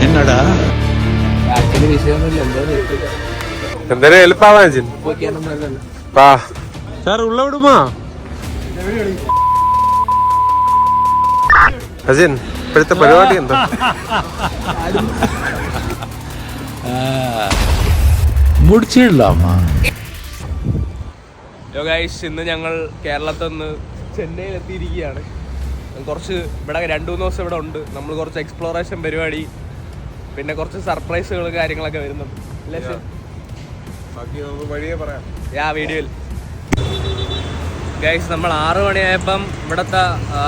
എന്നടാ ആക്ച്വലി വിഷയമൊന്നുമില്ല, എന്തായാലും എളുപ്പാവാ സാർ ഉള്ള വിടുമാ അജിൻ ഇപ്പോഴത്തെ പരിപാടി എന്താ? മുടിച്ചിടലാമാ. ഗൈസ്, ഇന്ന് ഞങ്ങൾ കേരളത്തിൽ നിന്ന് ചെന്നൈയിൽ എത്തിയിരിക്കുകയാണ്. കുറച്ച് ഇവിടെ 2-3 ദിവസം ഇവിടെ ഉണ്ട്. നമ്മൾ കുറച്ച് എക്സ്പ്ലോറേഷൻ പരിപാടി, പിന്നെ കുറച്ച് സർപ്രൈസുകൾ കാര്യങ്ങളൊക്കെ വരുന്നുണ്ട്. വീഡിയോയിൽ ഗൈസ് നമ്മൾ 6 മണിയായപ്പം ഇവിടുത്തെ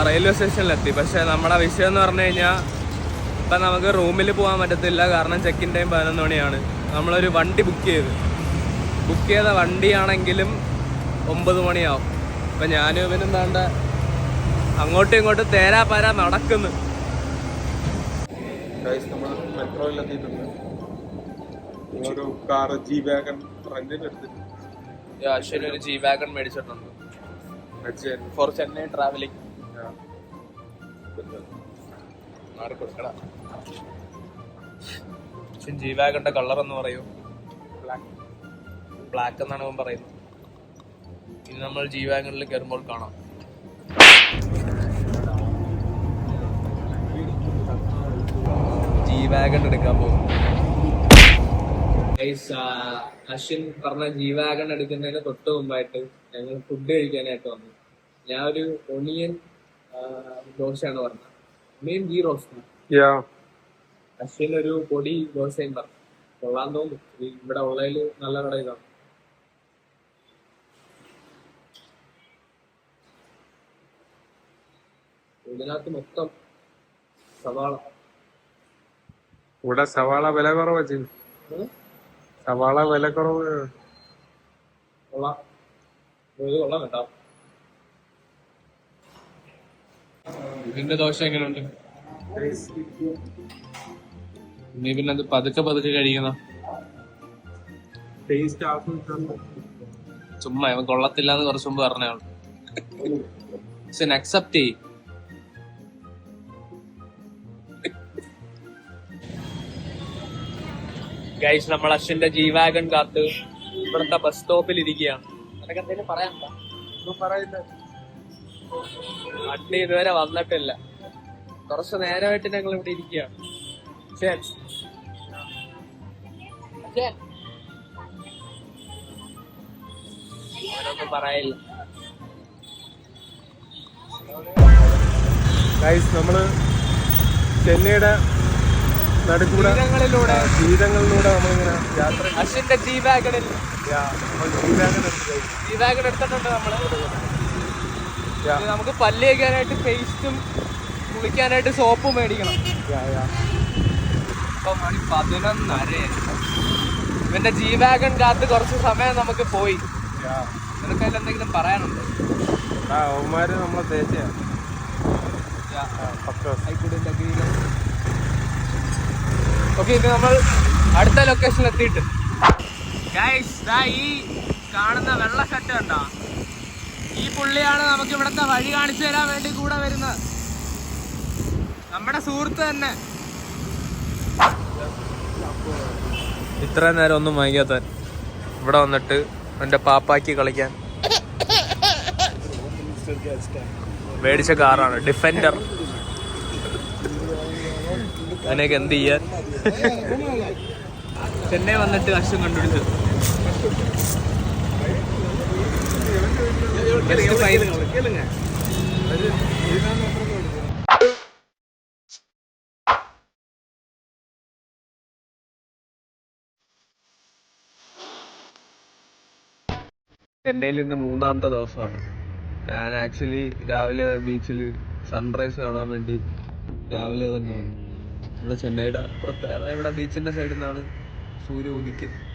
റെയിൽവേ സ്റ്റേഷനിലെത്തി. പക്ഷേ നമ്മുടെ വിഷയം എന്ന് പറഞ്ഞു കഴിഞ്ഞാൽ ഇപ്പം നമുക്ക് റൂമിൽ പോകാൻ പറ്റത്തില്ല, കാരണം ചെക്കിൻ ടൈം 11 മണിയാണ്. നമ്മളൊരു വണ്ടി ബുക്ക് ചെയ്ത വണ്ടിയാണെങ്കിലും 9 മണിയാവും. അപ്പം ഞാനും ഇവനും എന്താണ്ട് അങ്ങോട്ടും ഇങ്ങോട്ടും തേരാ നടക്കുന്നു. ഒരു കാർ ജി വാഗൺ റെന്റിന് എടുത്തിട്ടുണ്ട്. അശ്വിന് ഒരു ജി വാഗൺ മേടിച്ചിട്ടുണ്ട് ഫോർ ചെന്നൈ ട്രാവലിംഗ്. ജി വാഗന്റെ കളർ എന്ന് പറയൂ? ബ്ലാക്ക് എന്നാണ് അവൻ പറയുന്നത്. ഇനി നമ്മൾ ജി വാഗണിൽ കയറുമ്പോൾ കാണാം. ജി വാഗൺ എടുക്കാൻ പോകും. അശ്വിൻ പറഞ്ഞ ജി വാഗൺ എടുക്കുന്നതിന് തൊട്ട് മുമ്പായിട്ട് ഞങ്ങൾ ഫുഡ് കഴിക്കാനായിട്ട് വന്നു. ഞാൻ ഒരു ഒണിയൻ ദോശയാണ് പറഞ്ഞത്, മെയിൻ ഗീ റോസ്റ്റ്. അശ്വിൻ ഒരു പൊടി ദോശയും പറഞ്ഞു. കൊള്ളാൻ തോന്നും. ഇവിടെ ഉള്ളതിൽ നല്ല കട ഇതാണ്. ഇതിനകത്ത് മൊത്തം സവാള. ഇവിടെ സവാള വില കുറവ്. സവാള വില കുറവ്. കൊള്ളാം കേട്ടോ. ഇതിന്റെ ദോശ എങ്ങനെയുണ്ട്? നീ പിന്നെ അത് പതുക്കെ കഴിക്കുന്ന ചുമ്മാ ഇവൻ കൊള്ളത്തില്ല എന്ന് കുറച്ച് മുമ്പ് പറഞ്ഞാണ്. അക്സെപ്റ്റ് ചെയ്യും. ഗൈസ്, നമ്മൾ അശ്വിന്റെ ജി വാഗൺ കാത്ത് ഇവിടുത്തെ ബസ് സ്റ്റോപ്പിൽ ഇരിക്കുകയാണ്. അതൊക്കെ എന്തെങ്കിലും പറയാനുണ്ടോ? വണ്ടി ഇതുവരെ വന്നിട്ടില്ല. കുറച്ച് നേരമായിട്ട് ഞങ്ങൾ ഇവിടെ ഇരിക്കുകയാണ്. ഞാനൊന്നും പറയില്ല. ഗൈസ്, നമ്മള് ചെന്നൈയുടെ നടുക്കൂടെ തീരങ്ങളിലൂടെ നമ്മളിങ്ങനെ യാത്ര. അശ്വിന്റെ ജി വാഗൺ എടുത്തിട്ടുണ്ട് നമ്മള്. നമുക്ക് പല്ല് കഴിക്കാനായിട്ട് പേസ്റ്റും കുളിക്കാനായിട്ട് സോപ്പും മേടിക്കണം. ഇപ്പൊ മണി 11:30. ഇവന്റെ ജി വാഗൺ കാത്ത് കുറച്ച് സമയം നമുക്ക് പോയി. നിനക്ക് അതിൽ എന്തെങ്കിലും പറയാനുണ്ടോ? അവന്മാര് നമ്മളെ തേച്ചയാണ്. ഓക്കെ, ഇത് നമ്മൾ അടുത്ത ലൊക്കേഷനിൽ എത്തിയിട്ട് ഗൈസ്, ഈ കാണുന്ന വെള്ള ഷർട്ട് കണ്ടോ? ഈ പുള്ളിയാണ് നമുക്ക് ഇവിടുത്തെ വഴി കാണിച്ചു തരാൻ വേണ്ടി കൂടെ വരുന്നത്. നമ്മുടെ സുഹൃത്ത് തന്നെ. ഇത്രയും നേരം ഒന്നും വൈകാത്ത ഇവിടെ വന്നിട്ട് എന്റെ പാപ്പാക്കി കളിക്കാൻ മേടിച്ച കാറാണ് ഡിഫൻഡർ. അതിനൊക്കെ എന്ത് ചെയ്യാൻ? ചെന്നൈ വന്നിട്ട് അശ്വം കണ്ടുപിടിച്ചു. ചെന്നൈയിൽ ഇന്ന് 3-ാമത്തെ ദിവസമാണ്. ഞാൻ ആക്ച്വലി രാവിലെ ബീച്ചിൽ സൺറൈസ് കാണാൻ വേണ്ടി രാവിലെ തന്നെ വന്നു. ഇവിടെ ചെന്നൈയുടെ പ്രത്യേകത, ഇവിടെ ബീച്ചിന്റെ സൈഡിൽ നിന്നാണ് സൂര്യ ഉദിക്കുന്നത്.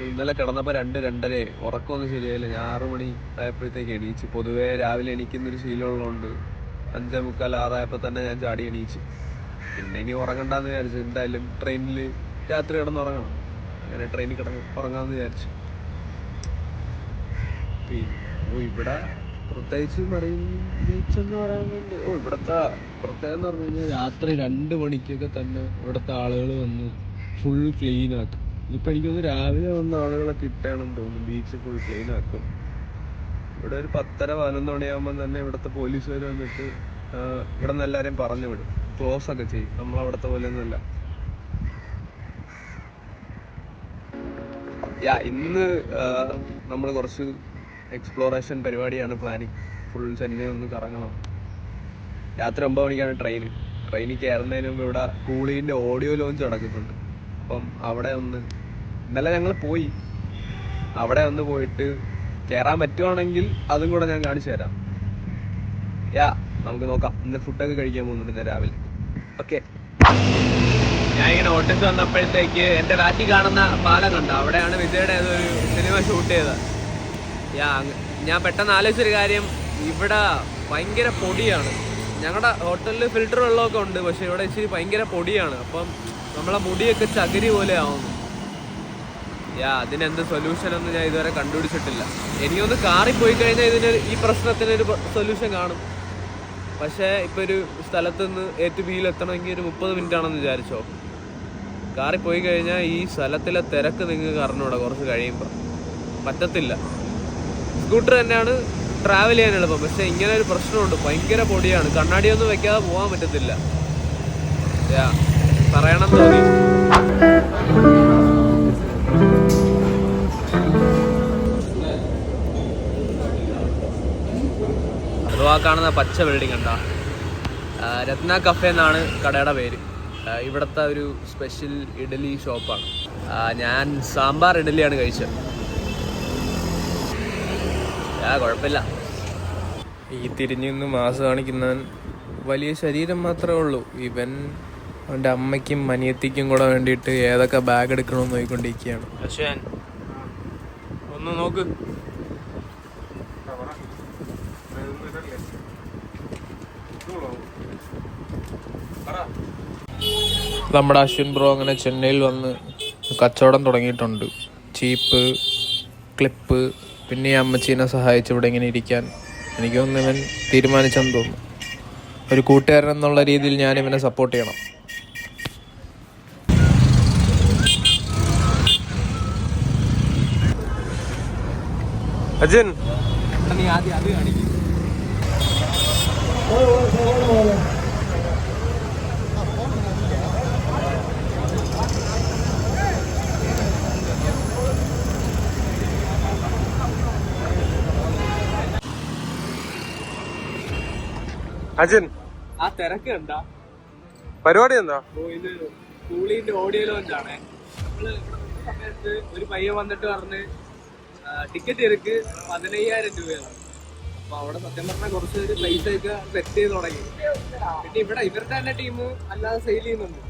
ഇന്നലെ കിടന്നപ്പോൾ 2-2:30 ഉറക്കമൊന്നും ശരിയായില്ല. ഞാൻ 6 മണി ആയപ്പോഴത്തേക്ക് എണീച്ച്. പൊതുവേ രാവിലെ എണീക്കുന്നൊരു ശീലമുള്ളതുകൊണ്ട് 5:45-6 ആയപ്പോൾ തന്നെ ഞാൻ ചാടി എണീച്ച്. പിന്നെ ഇനി ഉറങ്ങണ്ടെന്ന് വിചാരിച്ചു. എന്തായാലും ട്രെയിനിൽ രാത്രി കിടന്നുറങ്ങണം. അങ്ങനെ ട്രെയിനിൽ ഉറങ്ങാമെന്ന് വിചാരിച്ചു. പിന്നെ ഇവിടെ പ്രത്യേകിച്ച് മറൈൻ ബീച്ച് എന്ന് പറയാൻ വേണ്ടി ഇവിടുത്തെ പ്രത്യേകത എന്ന് പറഞ്ഞു കഴിഞ്ഞാൽ രാത്രി 2 മണിക്കൊക്കെ തന്നെ ഇവിടുത്തെ ആളുകൾ വന്ന് ഫുൾ ക്ലീൻ ആക്കും. ഇപ്പൊ എനിക്കൊന്ന് രാവിലെ വന്ന ആളുകളൊക്കെ ഇട്ടാണെന്ന് തോന്നുന്നു ബീച്ച് ഫുൾ ക്ലീൻ ആക്കും. ഇവിടെ ഒരു 10:30-11 മണിയാകുമ്പോൾ തന്നെ ഇവിടുത്തെ പോലീസുകാർ വന്നിട്ട് ഇവിടെ നിന്ന് എല്ലാവരെയും പറഞ്ഞു വിടും, ക്ലോസ് ഒക്കെ ചെയ്യും. നമ്മളവിടുത്തെ പോലെ ഒന്നുമല്ല. ഇന്ന് നമ്മൾ കുറച്ച് എക്സ്പ്ലോറേഷൻ പരിപാടിയാണ് പ്ലാനിങ്. ഫുൾ ചെന്നൈ ഒന്ന് കറങ്ങണം. രാത്രി 9 മണിക്കാണ് ട്രെയിനിൽ കയറുന്നതിന് മുമ്പ് ഇവിടെ കൂളീൻ്റെ ഓഡിയോ ലോഞ്ച് നടക്കുന്നുണ്ട്. അപ്പം അവിടെ ഇന്നലെ ഞങ്ങൾ പോയി. അവിടെ പോയിട്ട് കയറാൻ പറ്റുവാണെങ്കിൽ അതും കൂടെ ഞാൻ കാണിച്ചു തരാം. നമുക്ക് നോക്കാം. ഇന്ന് ഫുഡൊക്കെ കഴിക്കാൻ പോകുന്നുണ്ട് ഇന്ന് രാവിലെ. ഓക്കെ, ഞാൻ ഇങ്ങനെ ഓട്ടത്ത് വന്നപ്പോഴത്തേക്ക് എൻ്റെ ബാക്കി കാണുന്ന പാലം കണ്ടോ, അവിടെയാണ് വിജയുടെ ഏതൊരു സിനിമ ഷൂട്ട് ചെയ്തത്. ഞാൻ പെട്ടെന്ന് ആലോചിച്ചൊരു കാര്യം, ഇവിടെ ഭയങ്കര പൊടിയാണ്. ഞങ്ങളുടെ ഹോട്ടലിൽ ഫിൽറ്റർ വെള്ളമൊക്കെ ഉണ്ട്, പക്ഷെ ഇവിടെ ഇച്ചിരി ഭയങ്കര പൊടിയാണ്. അപ്പം നമ്മളെ മുടിയൊക്കെ ചകിരി പോലെ ആവുന്നു. അതിനെന്ത് സൊല്യൂഷൻ ഒന്നും ഞാൻ ഇതുവരെ കണ്ടുപിടിച്ചിട്ടില്ല. എനിക്കൊന്ന് കാറിൽ പോയി കഴിഞ്ഞാൽ ഈ പ്രശ്നത്തിനൊരു സൊല്യൂഷൻ കാണും. പക്ഷേ ഇപ്പോൾ ഒരു സ്ഥലത്ത് നിന്ന് A to B എത്തണമെങ്കിൽ ഒരു 30 മിനിറ്റ് ആണെന്ന് വിചാരിച്ചോ. കാറിൽ പോയി കഴിഞ്ഞാൽ ഈ സ്ഥലത്തിലെ തിരക്ക് നിങ്ങൾക്ക് അറിഞ്ഞൂടാ. കുറച്ച് കഴിയുമ്പോൾ പറ്റത്തില്ല. സ്കൂട്ടർ തന്നെയാണ് ട്രാവൽ ചെയ്യാൻ എളുപ്പം, പക്ഷെ ഇങ്ങനെ ഒരു പ്രശ്നമുണ്ട്, ഭയങ്കര പൊടിയാണ്. കണ്ണാടിയൊന്നും വെക്കാതെ പോകാൻ പറ്റത്തില്ല. പറയണം തോന്നി. അഥവാ കാണുന്ന പച്ച ബിൽഡിംഗ് ഉണ്ടോ, രത്ന കഫേ എന്നാണ് കടയുടെ പേര്. ഇവിടുത്തെ ഒരു സ്പെഷ്യൽ ഇഡലി ഷോപ്പാണ്. ഞാൻ സാമ്പാർ ഇഡലിയാണ് കഴിച്ചത്. കുഴപ്പമില്ല. ഈ തിരിഞ്ഞു നിന്ന് മാസ് കാണിക്കുന്നവൻ വലിയ ശരീരം മാത്രമേ ഉള്ളൂ. ഇവൻ അവൻ്റെ അമ്മയ്ക്കും അനിയത്തിക്കും കൂടെ വേണ്ടിയിട്ട് ഏതൊക്കെ ബാഗ് എടുക്കണമെന്ന് നോക്കിക്കൊണ്ടിരിക്കുകയാണ്. പക്ഷേ ഒന്ന് നോക്ക്, നമ്മുടെ അശ്വിൻ ബ്രോ അങ്ങനെ ചെന്നൈയിൽ വന്ന് കച്ചവടം തുടങ്ങിയിട്ടുണ്ട്. ചീപ്പ്, ക്ലിപ്പ്, പിന്നെ അമ്മച്ചീനെ സഹായിച്ച് ഇവിടെ ഇങ്ങനെ ഇരിക്കാൻ എനിക്ക് തോന്നുന്നു ഇവൻ തീരുമാനിച്ചെന്ന് തോന്നുന്നു. ഒരു കൂട്ടുകാരൻ എന്നുള്ള രീതിയിൽ ഞാൻ ഇവനെ സപ്പോർട്ട് ചെയ്യണം. അജൻ, നീ ആദ്യം അത് കാണിക്കും. അജൻ, ആ തിരക്ക് കണ്ടാ? പരിപാടി എന്താ? ഇത് കൂളിന്റെ ഓഡിയോ ലോഞ്ച് ആണ്. നമ്മള് സമയത്ത് ഒരു പയ്യൻ വന്നിട്ട് പറഞ്ഞ് ടിക്കറ്റ് നിരക്ക് 15,000 രൂപയാണ്. അപ്പൊ അവിടെ സത്യം പറഞ്ഞാൽ കുറച്ച് പൈസ ഒക്കെ സെറ്റ് ചെയ്ത് തുടങ്ങി. പിന്നെ ഇവിടെ ഇവരുടെ തന്നെ ടീം അല്ലാതെ സെയിൽ ചെയ്യുന്നുണ്ട്.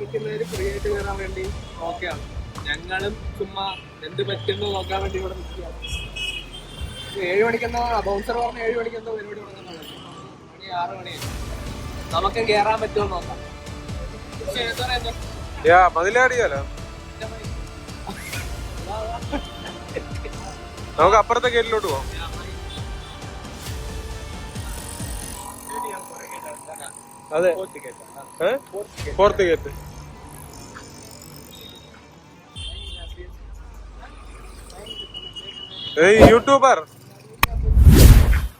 വിൽക്കുന്നവര് ഫ്രീ ആയിട്ട് കയറാൻ വേണ്ടി നോക്കുകയാണ്. ഞങ്ങളും ചുമ്മാ എന്ത് പറ്റുന്നു നോക്കാൻ വേണ്ടി ഇവിടെ നിൽക്കുകയാണ്. 7 മണിക്കെന്തോ ബൗൺസർ പറഞ്ഞ 7 മണിക്കെന്തോ പരിപാടി തുടങ്ങുന്നുണ്ട്. 6 മണി നമുക്ക് കേറാൻ പറ്റുമോ നോക്കാം. മതിലാടിയാലോ? നമുക്ക് അപ്പുറത്തെ ഗേറ്റിലോട്ട് പോവാം. അതെ, ഫോർത്ത് ഗേറ്റ്.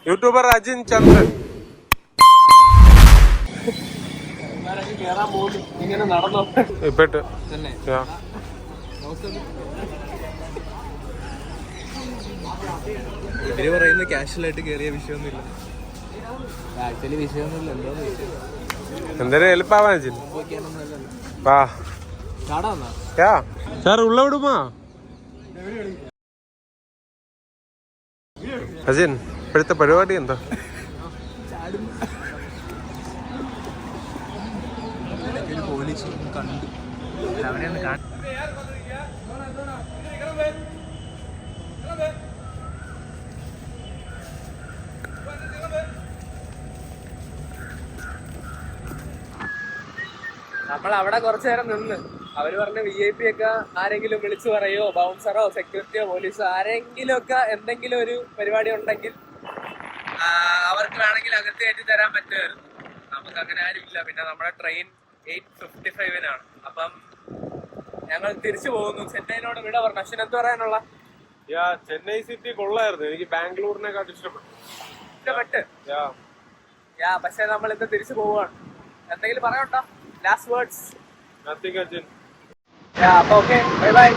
യൂട്യൂബർ അജിൻ ചന്ദ്രൻ ഇങ്ങനെ നടന്നോ ഇപ്പട്ട് തന്നെ. ഇവര് പറയുന്നത് കാഷ്വലായിട്ട് കയറിയ വിഷയമൊന്നുമില്ല. ആക്ച്വലി വിഷയമൊന്നുമില്ല. എന്തോന്ന് എന്തായാലും എളുപ്പാവാൻ വാ സാർ ഉള്ള വിടുമാ. അജിൻ, ഇപ്പോഴത്തെ പരിപാടി എന്താ? പോലീസ് കണ്ടു അവരെയൊന്ന് കാണാൻ. നമ്മൾ അവിടെ കുറച്ചു നേരം നിന്ന് അവര് പറഞ്ഞ VIP ഒക്കെ ആരെങ്കിലും വിളിച്ചു പറയോ, ബൗൺസറോ സെക്യൂരിറ്റിയോ പോലീസോ ആരെങ്കിലും ഒക്കെ എന്തെങ്കിലും ഒരു പരിപാടി ഉണ്ടെങ്കിൽ നമുക്ക് വേണമെങ്കിൽ അകത്ത് കയറ്റി തരാൻ പറ്റുമായിരുന്നു. നമുക്ക് അങ്ങനെ ആരും ഇല്ല. പിന്നെ നമ്മുടെ ട്രെയിൻ 8:55-നാണ്. അപ്പം ഞങ്ങൾ തിരിച്ചു പോകുന്നു. ചെന്നൈനോട് വിട പറഞ്ഞു. അശ്വിൻ എന്ത് പറയാനുള്ള? ചെന്നൈ സിറ്റി കൊള്ളായിരുന്നു. എനിക്ക് ബാംഗ്ലൂരിനെക്കാട്ടും ഇഷ്ടപ്പെട്ടു. പക്ഷെ നമ്മൾ ഇന്ന് തിരിച്ചു പോവുകയാണ്. എന്തെങ്കിലും പറയണ്ടോ? Last words? നത്തിങ് അർജുൻ. അപ്പൊ ഓക്കെ, ബൈ ബൈ.